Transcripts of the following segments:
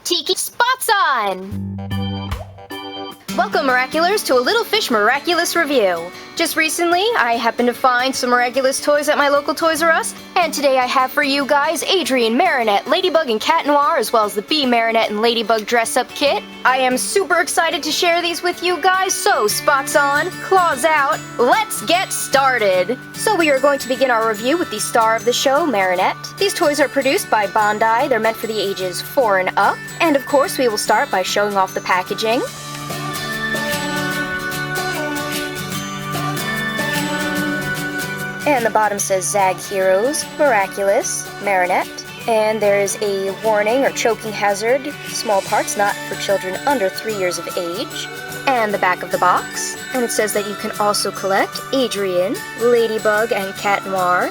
Tiki spots on! Welcome, Miraculers, to a Little Fish Miraculous review. Just recently, I happened to find some Miraculous toys at my local Toys R Us, and today I have for you guys Adrien, Marinette, Ladybug, and Cat Noir, as well as the Bee Marinette and Ladybug dress-up kit. I am super excited to share these with you guys, so spots on, claws out, let's get started! So we are going to begin our review with the star of the show, Marinette. These toys are produced by Bandai, they're meant for the ages 4 and up, and of course we will start by showing off the packaging. And the bottom says Zag Heroes, Miraculous, Marinette. And there is a warning or choking hazard, small parts not for children under 3 years of age. And the back of the box. And it says that you can also collect Adrien, Ladybug, and Cat Noir.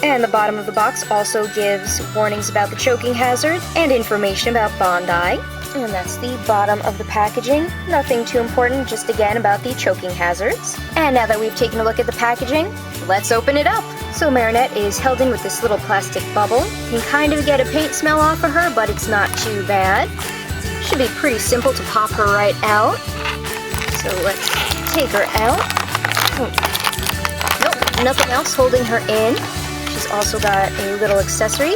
And the bottom of the box also gives warnings about the choking hazard and information about Bandai. And that's the bottom of the packaging. Nothing too important, just again about the choking hazards. And now that we've taken a look at the packaging, let's open it up. So Marinette is held in with this little plastic bubble. You can kind of get a paint smell off of her, but it's not too bad. Should be pretty simple to pop her right out. So let's take her out. Nope, nothing else holding her in. She's also got a little accessory,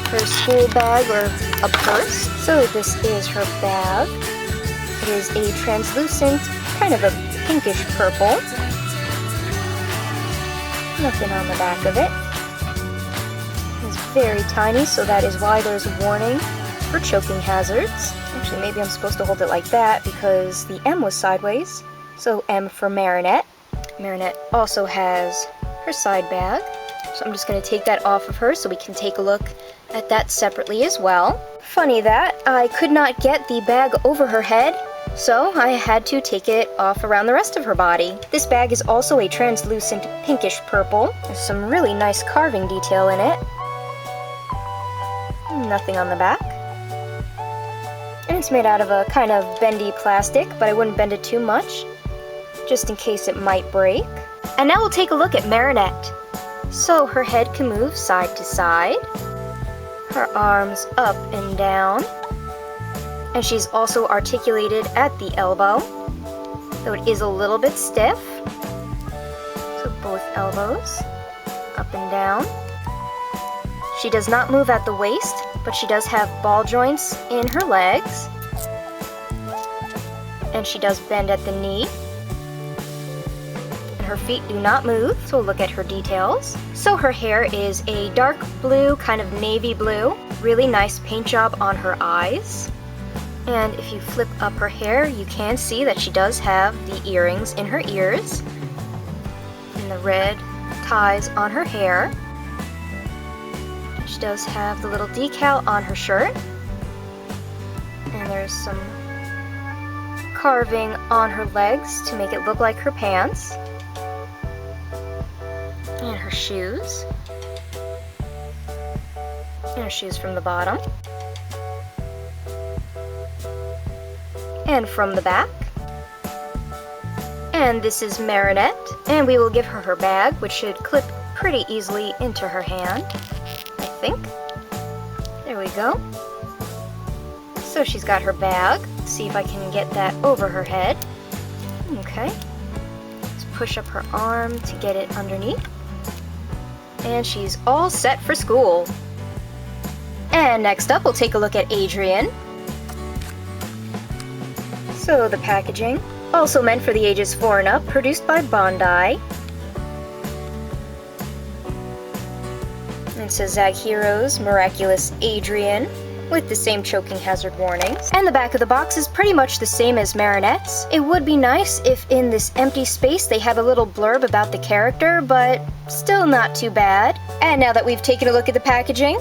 her school bag or a purse. So this is her bag. It is a translucent, kind of a pinkish purple. Nothing on the back of it. It's very tiny, so that is why there's a warning for choking hazards. Actually, maybe I'm supposed to hold it like that because the M was sideways. So M for Marinette. Marinette also has her side bag. So I'm just going to take that off of her so we can take a look at that separately as well. Funny that, I could not get the bag over her head, so I had to take it off around the rest of her body. This bag is also a translucent pinkish purple. There's some really nice carving detail in it. Nothing on the back. And it's made out of a kind of bendy plastic, but I wouldn't bend it too much, just in case it might break. And now we'll take a look at Marinette. So her head can move side to side, her arms up and down, and she's also articulated at the elbow, though it is a little bit stiff. So both elbows, up and down. She does not move at the waist, but she does have ball joints in her legs, and she does bend at the knee. Her feet do not move, so we'll look at her details. So her hair is a dark blue, kind of navy blue. Really nice paint job on her eyes. And if you flip up her hair, you can see that she does have the earrings in her ears. And the red ties on her hair. She does have the little decal on her shirt. And there's some carving on her legs to make it look like her pants. And her shoes. And her shoes from the bottom. And from the back. And this is Marinette. And we will give her her bag, which should clip pretty easily into her hand, I think. There we go. So she's got her bag. Let's see if I can get that over her head. Okay. Let's push up her arm to get it underneath. And she's all set for school. And next up, we'll take a look at Adrien. So the packaging, also meant for the ages 4 and up, produced by Bandai. It says Zag Heroes, Miraculous Adrien, with the same choking hazard warnings. And the back of the box is pretty much the same as Marinette's. It would be nice if in this empty space they had a little blurb about the character, but still not too bad. And now that we've taken a look at the packaging,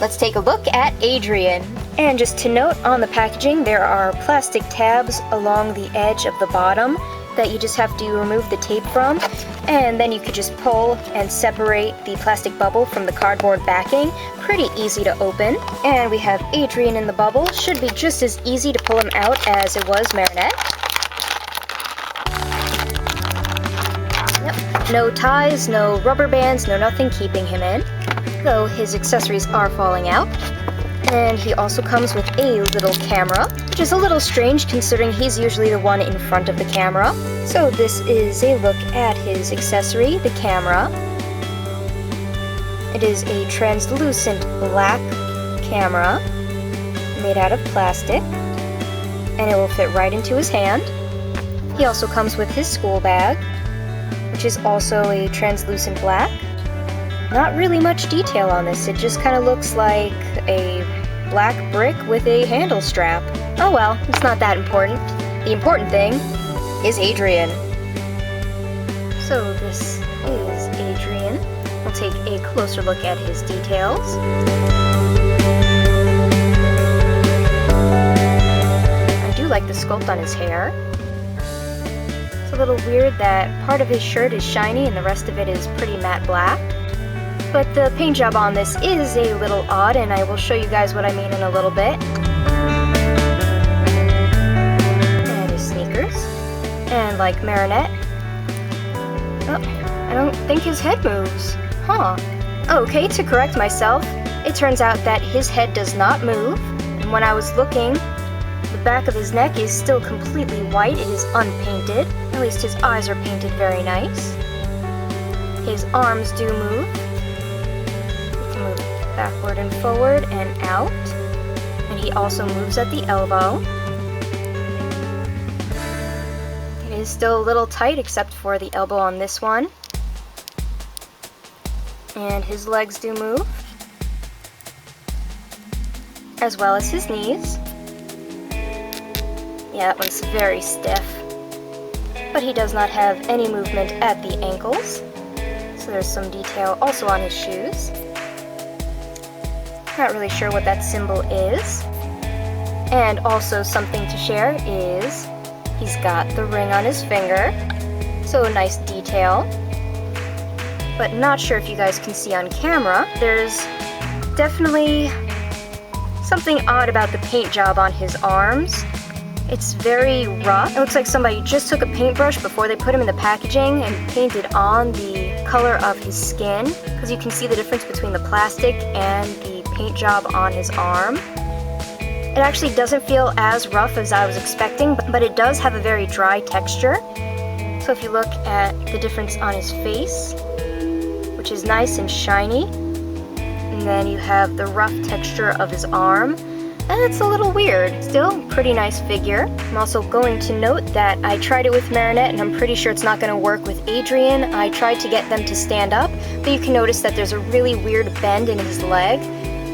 let's take a look at Adrien. And just to note, on the packaging there are plastic tabs along the edge of the bottom that you just have to remove the tape from, and then you could just pull and separate the plastic bubble from the cardboard backing. Pretty easy to open. And we have Adrien in the bubble. Should be just as easy to pull him out as it was Marinette. Yep. No ties, no rubber bands, no nothing keeping him in, though his accessories are falling out. And he also comes with a little camera, which is a little strange considering he's usually the one in front of the camera. So this is a look at his accessory, the camera. It is a translucent black camera made out of plastic, and it will fit right into his hand. He also comes with his school bag, which is also a translucent black. Not really much detail on this, it just kind of looks like a black brick with a handle strap. Oh well, it's not that important. The important thing is Adrien. So this is Adrien. We'll take a closer look at his details. I do like the sculpt on his hair. It's a little weird that part of his shirt is shiny and the rest of it is pretty matte black. But the paint job on this is a little odd, and I will show you guys what I mean in a little bit. And his sneakers. And like Marinette, oh, I don't think his head moves. Huh. Okay, to correct myself, it turns out that his head does not move. And when I was looking, the back of his neck is still completely white. It is unpainted. At least his eyes are painted very nice. His arms do move. Move backward and forward and out, and he also moves at the elbow. It is still a little tight except for the elbow on this one, and his legs do move, as well as his knees. Yeah, that one's very stiff, but he does not have any movement at the ankles, so there's some detail also on his shoes. Not really sure what that symbol is. And also something to share is he's got the ring on his finger, so a nice detail. But not sure if you guys can see on camera, there's definitely something odd about the paint job on his arms. It's very rough. It looks like somebody just took a paintbrush before they put him in the packaging and painted on the color of his skin, because you can see the difference between the plastic and the paint job on his arm. It actually doesn't feel as rough as I was expecting, but it does have a very dry texture. So if you look at the difference on his face, which is nice and shiny, and then you have the rough texture of his arm, and it's a little weird. Still, pretty nice figure. I'm also going to note that I tried it with Marinette, and I'm pretty sure it's not going to work with Adrien. I tried to get them to stand up, but you can notice that there's a really weird bend in his leg,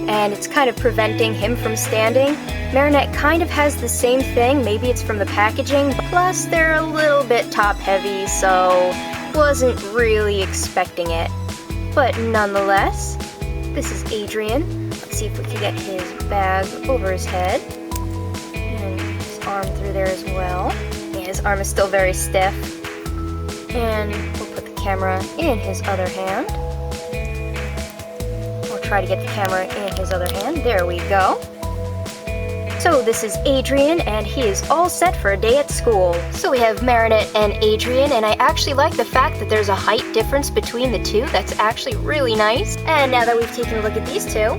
and it's kind of preventing him from standing. Marinette kind of has the same thing, maybe it's from the packaging, plus they're a little bit top heavy, so wasn't really expecting it. But nonetheless, this is Adrien. Let's see if we can get his bag over his head, and his arm through there as well. Yeah, his arm is still very stiff. And we'll put the camera in his other hand. Try to get the camera in his other hand. There we go. So this is Adrien, and he is all set for a day at school. So we have Marinette and Adrien, and I actually like the fact that there's a height difference between the two. That's actually really nice. And now that we've taken a look at these two,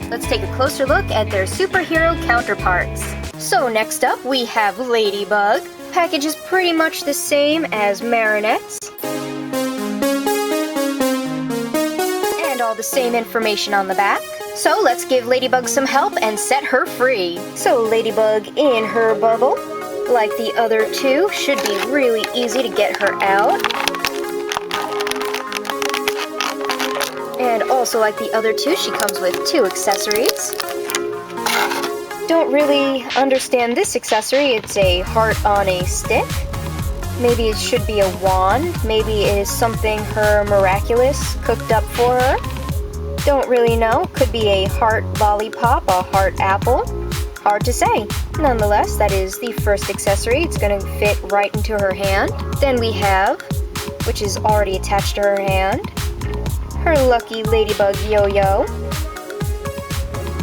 let's take a closer look at their superhero counterparts. So next up we have Ladybug. Package is pretty much the same as Marinette's. All the same information on the back. So let's give Ladybug some help and set her free. So Ladybug in her bubble, like the other two, should be really easy to get her out. And also like the other two, she comes with 2 accessories. Don't really understand this accessory. It's a heart on a stick. Maybe it should be a wand. Maybe it is something her Miraculous cooked up for her. Don't really know. Could be a heart lollipop, a heart apple. Hard to say. Nonetheless, that is the first accessory. It's going to fit right into her hand. Then we have, which is already attached to her hand, her lucky Ladybug yo-yo.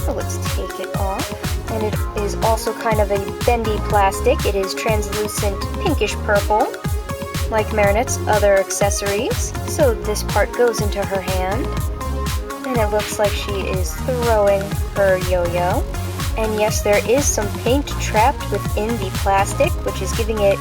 So let's take it off. And it is also kind of a bendy plastic. It is translucent pinkish purple, like Marinette's other accessories. So this part goes into her hand. And it looks like she is throwing her yo-yo. And yes, there is some paint trapped within the plastic, which is giving it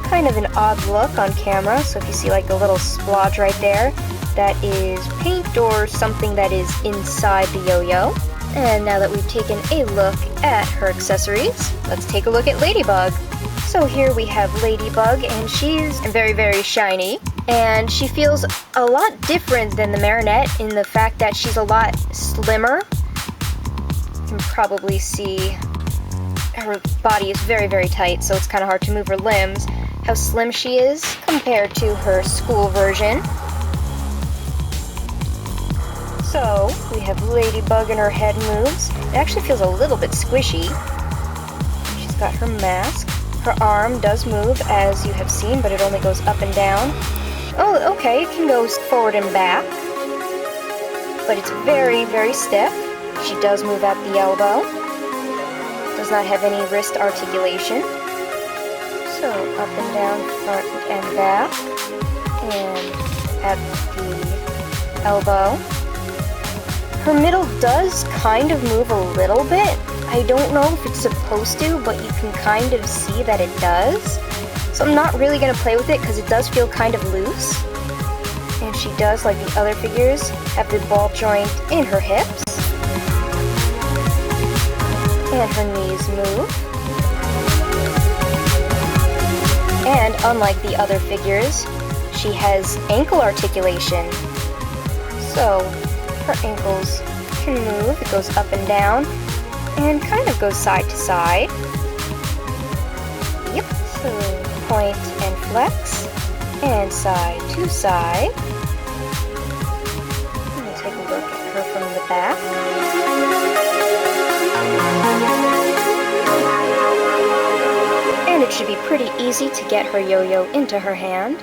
kind of an odd look on camera. So if you see like a little splodge right there, that is paint or something that is inside the yo-yo. And now that we've taken a look at her accessories, let's take a look at Ladybug. So here we have Ladybug, and she's very, very shiny. And she feels a lot different than the Marinette in the fact that she's a lot slimmer. You can probably see her body is very, very tight, so it's kind of hard to move her limbs. How slim she is compared to her school version. So, we have Ladybug and her head moves. It actually feels a little bit squishy. She's got her mask. Her arm does move, as you have seen, but it only goes up and down. Oh, okay, it can go forward and back. But it's very, very stiff. She does move at the elbow. Does not have any wrist articulation. So, up and down, front and back. And at the elbow. Her middle does kind of move a little bit. I don't know if it's supposed to, but you can kind of see that it does. So I'm not really going to play with it because it does feel kind of loose. And she does, like the other figures, have the ball joint in her hips. And her knees move. And unlike the other figures, she has ankle articulation. So her ankles can move. It goes up and down and kind of goes side to side. Yep, so point and flex and side to side. Let me take a look at her from the back. And it should be pretty easy to get her yo-yo into her hand.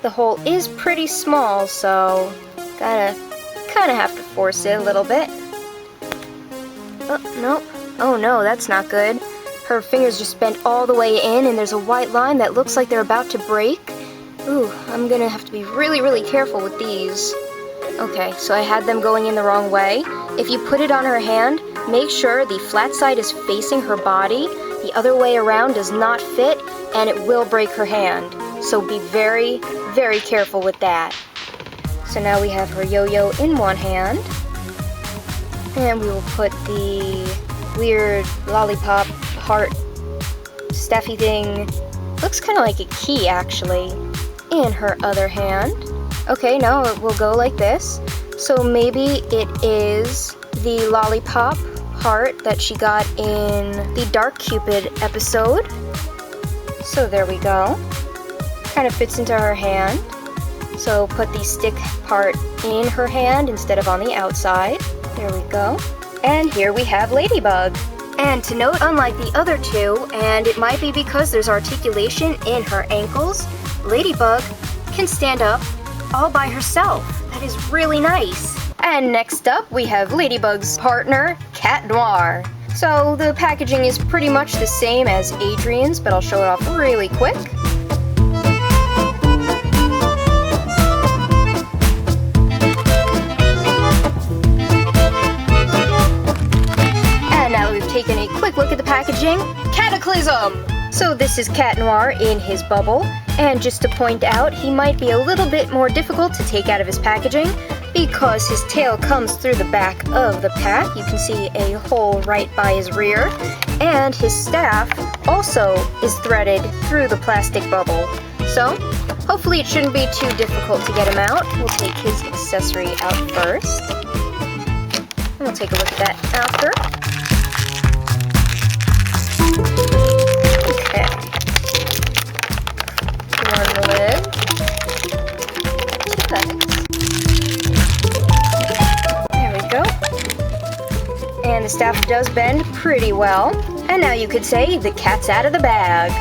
The hole is pretty small, so gotta kind of have to force it a little bit. Oh, no. Oh no, that's not good. Her fingers just bent all the way in, and there's a white line that looks like they're about to break. Ooh, I'm gonna have to be really, really careful with these. Okay, so I had them going in the wrong way. If you put it on her hand, make sure the flat side is facing her body. The other way around does not fit, and it will break her hand. So be very, very careful with that. So now we have her yo-yo in one hand, and we will put the weird lollipop heart staffy thing, looks kind of like a key actually, in her other hand. Okay, now it will go like this. So maybe it is the lollipop heart that she got in the Dark Cupid episode. So there we go. Kind of fits into her hand. So put the stick part in her hand instead of on the outside. There we go. And here we have Ladybug. And to note, unlike the other two, and it might be because there's articulation in her ankles, Ladybug can stand up all by herself. That is really nice. And next up, we have Ladybug's partner, Cat Noir. So the packaging is pretty much the same as Adrienne's, but I'll show it off really quick. Taking a quick look at the packaging. Cataclysm! So this is Cat Noir in his bubble, and just to point out, he might be a little bit more difficult to take out of his packaging because his tail comes through the back of the pack. You can see a hole right by his rear, and his staff also is threaded through the plastic bubble. So hopefully it shouldn't be too difficult to get him out. We'll take his accessory out first, and we'll take a look at that after. Okay. One lid. There we go. And the staff does bend pretty well. And now you could say the cat's out of the bag.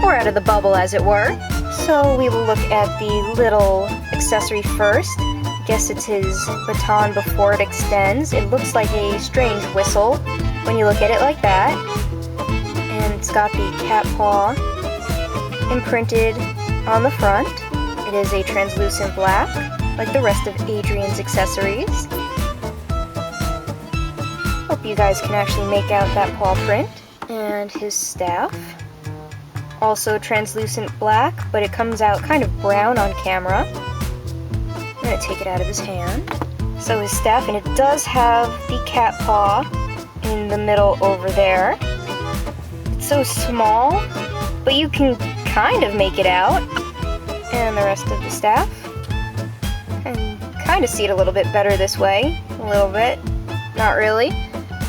Or out of the bubble, as it were. So we will look at the little accessory first. Guess it's his baton before it extends. It looks like a strange whistle when you look at it like that. And it's got the cat paw imprinted on the front. It is a translucent black, like the rest of Adrienne's accessories. you guys can actually make out that paw print. And his staff. Also translucent black, but it comes out kind of brown on camera. I'm gonna take it out of his hand. So his staff, and it does have the cat paw in the middle over there. It's so small, but you can kind of make it out. And the rest of the staff. And kind of see it a little bit better this way. A little bit. Not really.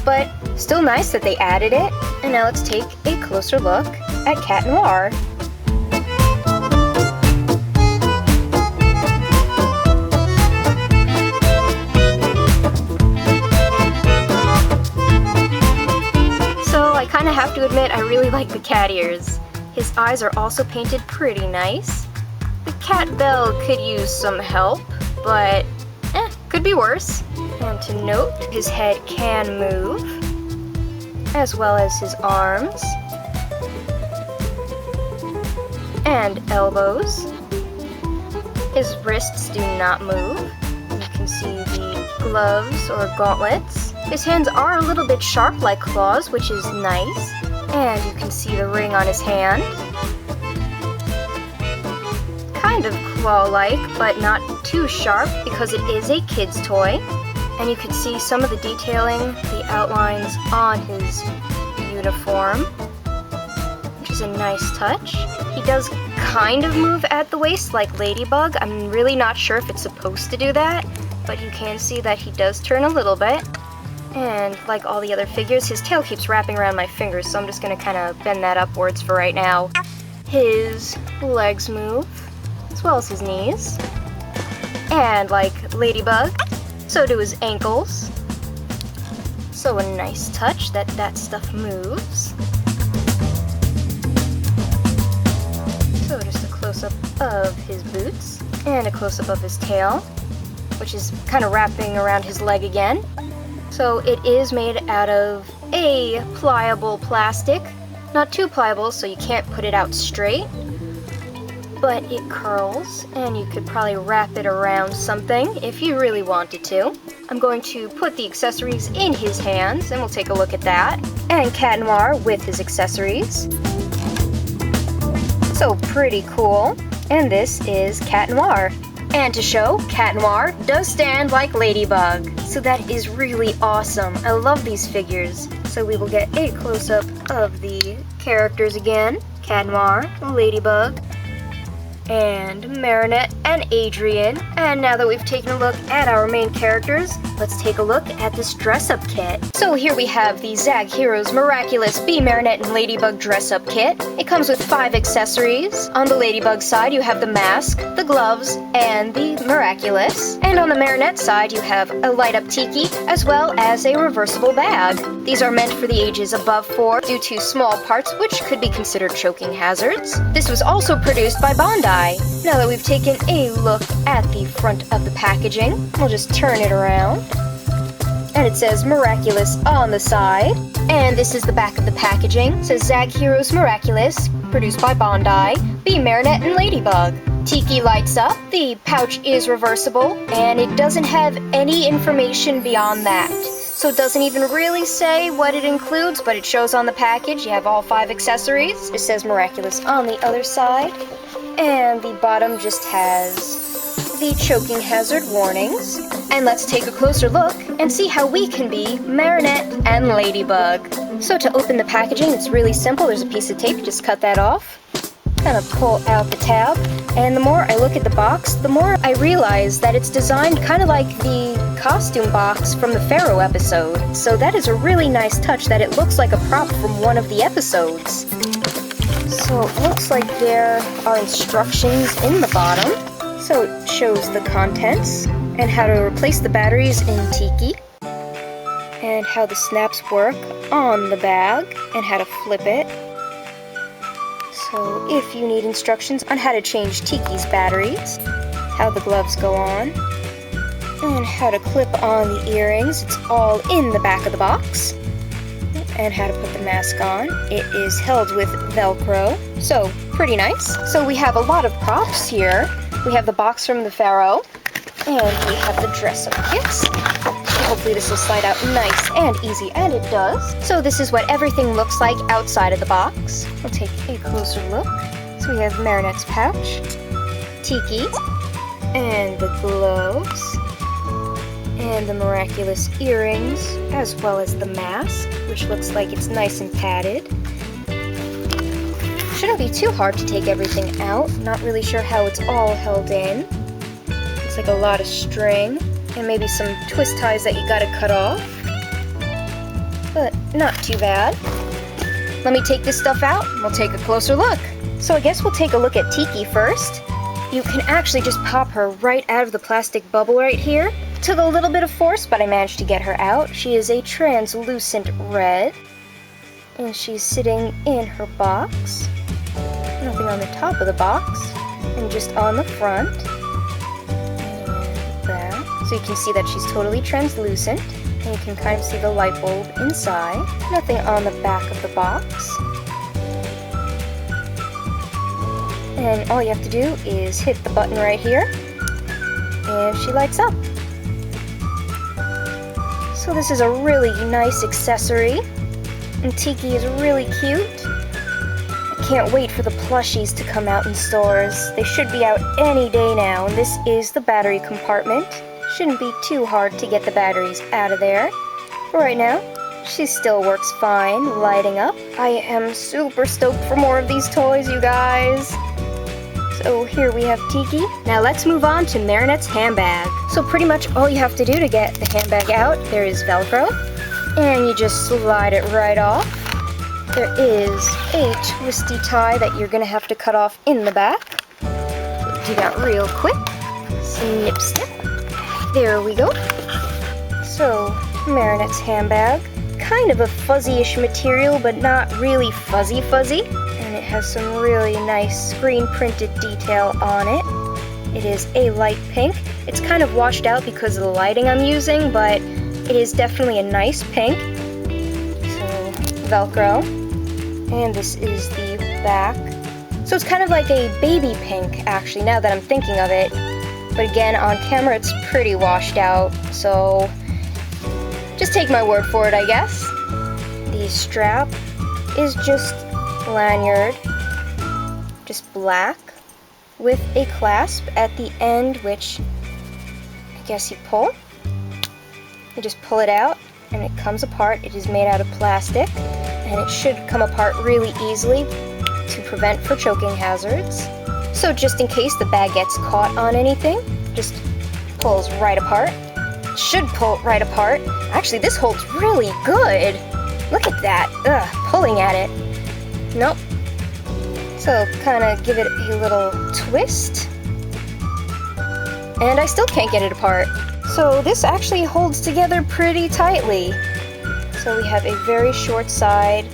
But still nice that they added it. And now let's take a closer look at Cat Noir. So I kind of have to admit I really like the cat ears. His eyes are also painted pretty nice. The cat bell could use some help, but could be worse. And to note, his head can move, as well as his arms and elbows. His wrists do not move. You can see the gloves or gauntlets. His hands are a little bit sharp like claws, which is nice. And you can see the ring on his hand. Kind of claw-like, but not too sharp because it is a kid's toy. And you can see some of the detailing, the outlines on his uniform, which is a nice touch. He does kind of move at the waist like Ladybug. I'm really not sure if it's supposed to do that, but you can see that he does turn a little bit. And like all the other figures, his tail keeps wrapping around my fingers, so I'm just going to kind of bend that upwards for right now. His legs move, as well as his knees. And like Ladybug, so do his ankles. So a nice touch that that stuff moves. So just a close-up of his boots and a close-up of his tail, which is kind of wrapping around his leg again. So it is made out of a pliable plastic. Not too pliable, so you can't put it out straight, but it curls, and you could probably wrap it around something if you really wanted to. I'm going to put the accessories in his hands, and we'll take a look at that. And Cat Noir with his accessories. So pretty cool. And this is Cat Noir. And to show, Cat Noir does stand like Ladybug. So that is really awesome. I love these figures. So we will get a close-up of the characters again. Cat Noir, Ladybug, and Marinette and Adrien. And now that we've taken a look at our main characters, let's take a look at this dress-up kit. So here we have the Zag Heroes Miraculous B Marinette and Ladybug dress-up kit. It comes with 5 accessories. On the Ladybug side, you have the mask, the gloves, and the Miraculous. And on the Marinette side, you have a light-up Tiki, as well as a reversible bag. These are meant for the ages above 4 due to small parts, which could be considered choking hazards. This was also produced by Bandai. Now that we've taken a look at the front of the packaging, we'll just turn it around. And it says Miraculous on the side. And this is the back of the packaging. It says Zag Heroes Miraculous, produced by Bandai, B Marinette and Ladybug. Tiki lights up, the pouch is reversible, and it doesn't have any information beyond that. So it doesn't even really say what it includes, but it shows on the package. You have all 5 accessories. It says Miraculous on the other side. And the bottom just has the choking hazard warnings. And let's take a closer look and see how we can be Marinette and Ladybug. So to open the packaging, it's really simple. There's a piece of tape, just cut that off. Kind of pull out the tab. And the more I look at the box, the more I realize that it's designed kind of like the costume box from the Pharaoh episode. So that is a really nice touch that it looks like a prop from one of the episodes. So it looks like there are instructions in the bottom. So it shows the contents and how to replace the batteries in Tiki, and how the snaps work on the bag, and how to flip it. So if you need instructions on how to change Tiki's batteries, how the gloves go on, and how to clip on the earrings, it's all in the back of the box. And how to put the mask on. It is held with Velcro, so pretty nice. So we have a lot of props here. We have the box from the Pharaoh, and we have the dress-up kits. hopefully this will slide out nice and easy, and it does. So this is what everything looks like outside of the box. We'll take a closer look. So we have Marinette's pouch, Tiki, and the gloves, and the Miraculous Earrings, as well as the mask, which looks like it's nice and padded. Shouldn't be too hard to take everything out. Not really sure how it's all held in. It's like a lot of string, and maybe some twist ties that you gotta cut off. But not too bad. Let me take this stuff out, and we'll take a closer look. So I guess we'll take a look at Tiki first. You can actually just pop her right out of the plastic bubble right here. Took a little bit of force, but I managed to get her out. She is a translucent red, and she's sitting in her box. Nothing on the top of the box, and just on the front. And back. So you can see that she's totally translucent, and you can kind of see the light bulb inside. Nothing on the back of the box. And all you have to do is hit the button right here, and she lights up. So this is a really nice accessory, and Tiki is really cute. I can't wait for the plushies to come out in stores. They should be out any day now, and this is the battery compartment. Shouldn't be too hard to get the batteries out of there. For right now, she still works fine, lighting up. I am super stoked for more of these toys, you guys. So here we have Tiki. Now let's move on to Marinette's handbag. So pretty much all you have to do to get the handbag out, there is Velcro, and you just slide it right off. There is a twisty tie that you're gonna have to cut off in the back. So do that real quick. Snip, snip. There we go. So Marinette's handbag, kind of a fuzzy-ish material, but not really fuzzy. And it has some really nice screen printed detail on it. It is a light pink. It's kind of washed out because of the lighting I'm using, but it is definitely a nice pink. So Velcro. And this is the back. So it's kind of like a baby pink, actually, now that I'm thinking of it. But again, on camera it's pretty washed out, so just take my word for it, I guess. The strap is just lanyard, just black, with a clasp at the end, which I guess you pull. You just pull it out, and it comes apart. It is made out of plastic, and it should come apart really easily to prevent for choking hazards. So just in case the bag gets caught on anything, just pulls right apart. It should pull right apart. Actually, this holds really good. Look at that. Ugh, pulling at it. Nope. So kind of give it a little twist. And I still can't get it apart. So this actually holds together pretty tightly. So we have a very short side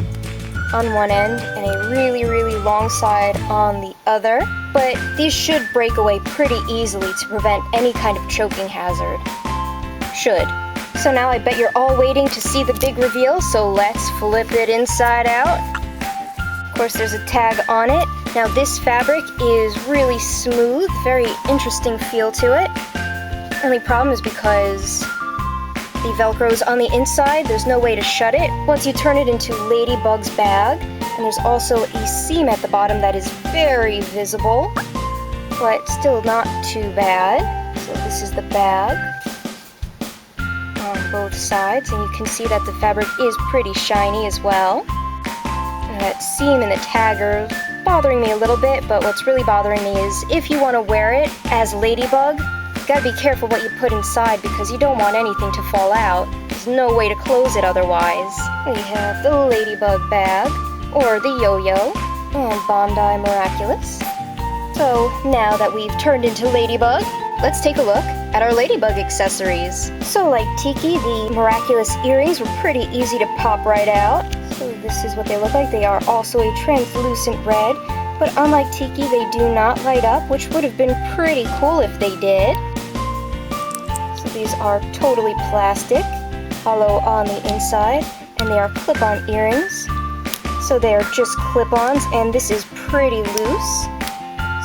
on one end and a really, really long side on the other. But these should break away pretty easily to prevent any kind of choking hazard. Should. So now I bet you're all waiting to see the big reveal, so let's flip it inside out. Of course, there's a tag on it. Now this fabric is really smooth, very interesting feel to it. Only problem is because the Velcro's on the inside, there's no way to shut it once you turn it into Ladybug's bag. And there's also a seam at the bottom that is very visible, but still not too bad. So this is the bag on both sides, and you can see that the fabric is pretty shiny as well. And that seam in the tag are bothering me a little bit, but what's really bothering me is if you want to wear it as Ladybug, you gotta be careful what you put inside because you don't want anything to fall out. There's no way to close it otherwise. We have the Ladybug bag, or the yo-yo, and Bondi Miraculous. So now that we've turned into Ladybug, let's take a look at our Ladybug accessories. So like Tiki, the Miraculous earrings were pretty easy to pop right out. So this is what they look like. They are also a translucent red, but unlike Tiki, they do not light up, which would have been pretty cool if they did. So these are totally plastic, hollow on the inside, and they are clip-on earrings. So they are just clip-ons, and this is pretty loose.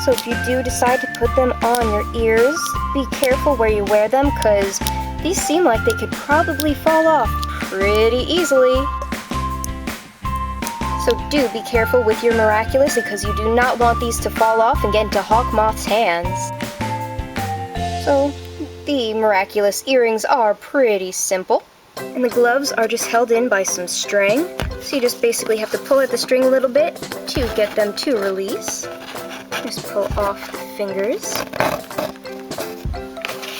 So if you do decide to put them on your ears, be careful where you wear them, because these seem like they could probably fall off pretty easily. So do be careful with your Miraculous because you do not want these to fall off and get into Hawkmoth's hands. So the Miraculous earrings are pretty simple. And the gloves are just held in by some string. So you just basically have to pull at the string a little bit to get them to release. Just pull off the fingers.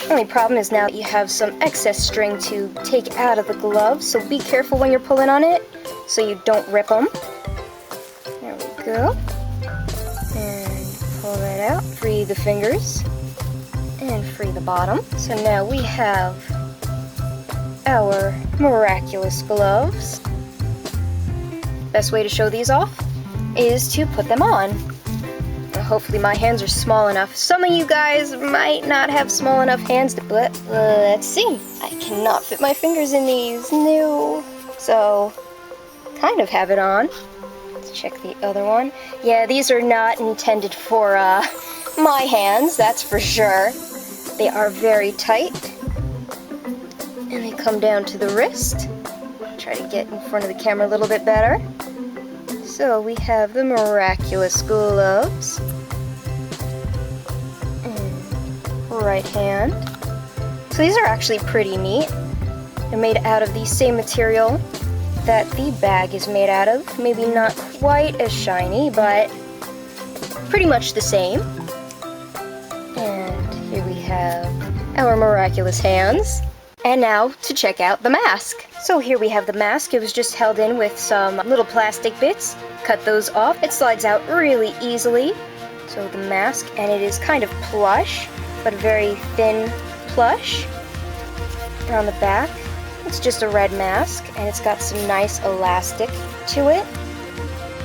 The only problem is now you have some excess string to take out of the glove, so be careful when you're pulling on it so you don't rip them. There we go. And pull that out. Free the fingers. And free the bottom. So now we have our Miraculous gloves. Best way to show these off is to put them on. Hopefully my hands are small enough. Some of you guys might not have small enough hands, but let's see. I cannot fit my fingers in these. No. So, kind of have it on. Let's check the other one. Yeah, these are not intended for my hands, that's for sure. They are very tight. And they come down to the wrist. Try to get in front of the camera a little bit better. So we have the Miraculous gloves. And right hand. So these are actually pretty neat. They're made out of the same material that the bag is made out of. Maybe not quite as shiny, but pretty much the same. And here we have our Miraculous hands. And now to check out the mask. So here we have the mask. It was just held in with some little plastic bits. Cut those off. It slides out really easily. So the mask, and it is kind of plush, but a very thin plush. And on the back, it's just a red mask, and it's got some nice elastic to it.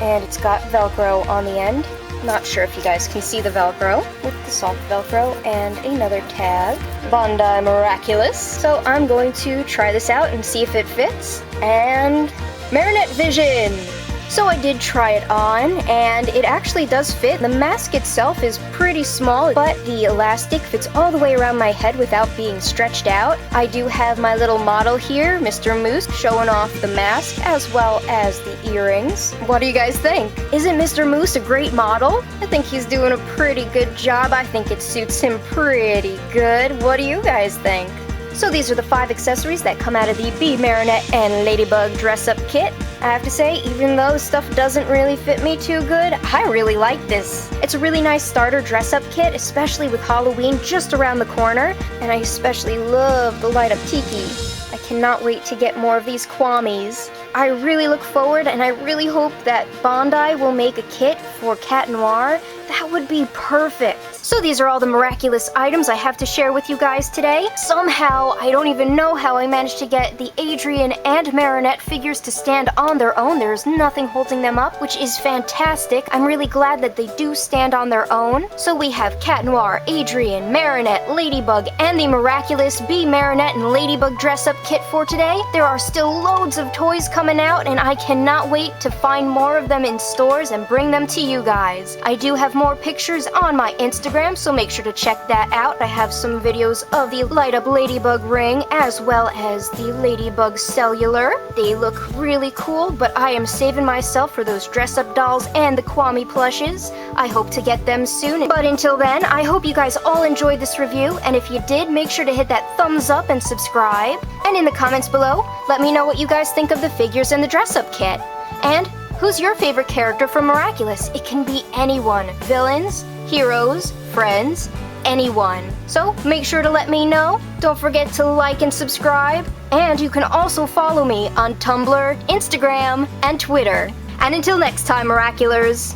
And it's got Velcro on the end. Not sure if you guys can see the Velcro, with the soft Velcro and another tag. Bandai Miraculous. So I'm going to try this out and see if it fits. And Marinette Vision! So I did try it on, and it actually does fit. The mask itself is pretty small, but the elastic fits all the way around my head without being stretched out. I do have my little model here, Mr. Moose, showing off the mask as well as the earrings. What do you guys think? Isn't Mr. Moose a great model? I think he's doing a pretty good job. I think it suits him pretty good. What do you guys think? So these are the 5 accessories that come out of the Be Marinette and Ladybug dress-up kit. I have to say, even though stuff doesn't really fit me too good, I really like this. It's a really nice starter dress-up kit, especially with Halloween just around the corner, and I especially love the light-up Tiki. I cannot wait to get more of these Kwamis. I really look forward, and I really hope that Bandai will make a kit for Cat Noir. That would be perfect. So these are all the Miraculous items I have to share with you guys today. Somehow, I don't even know how I managed to get the Adrien and Marinette figures to stand on their own. There's nothing holding them up, which is fantastic. I'm really glad that they do stand on their own. So we have Cat Noir, Adrien, Marinette, Ladybug, and the Miraculous Be Marinette and Ladybug dress-up kit for today. There are still loads of toys coming out, and I cannot wait to find more of them in stores and bring them to you guys. I do have more pictures on my Instagram, so make sure to check that out. I have some videos of the light-up Ladybug ring as well as the Ladybug cellular. They look really cool, but I am saving myself for those dress-up dolls and the Kwami plushes. I hope to get them soon. But until then, I hope you guys all enjoyed this review, and if you did, make sure to hit that thumbs up and subscribe. And in the comments below, let me know what you guys think of the figures and the dress-up kit. And who's your favorite character from Miraculous? It can be anyone. Villains, heroes, friends, anyone. So make sure to let me know. Don't forget to like and subscribe. And you can also follow me on Tumblr, Instagram, and Twitter. And until next time, Miraculers.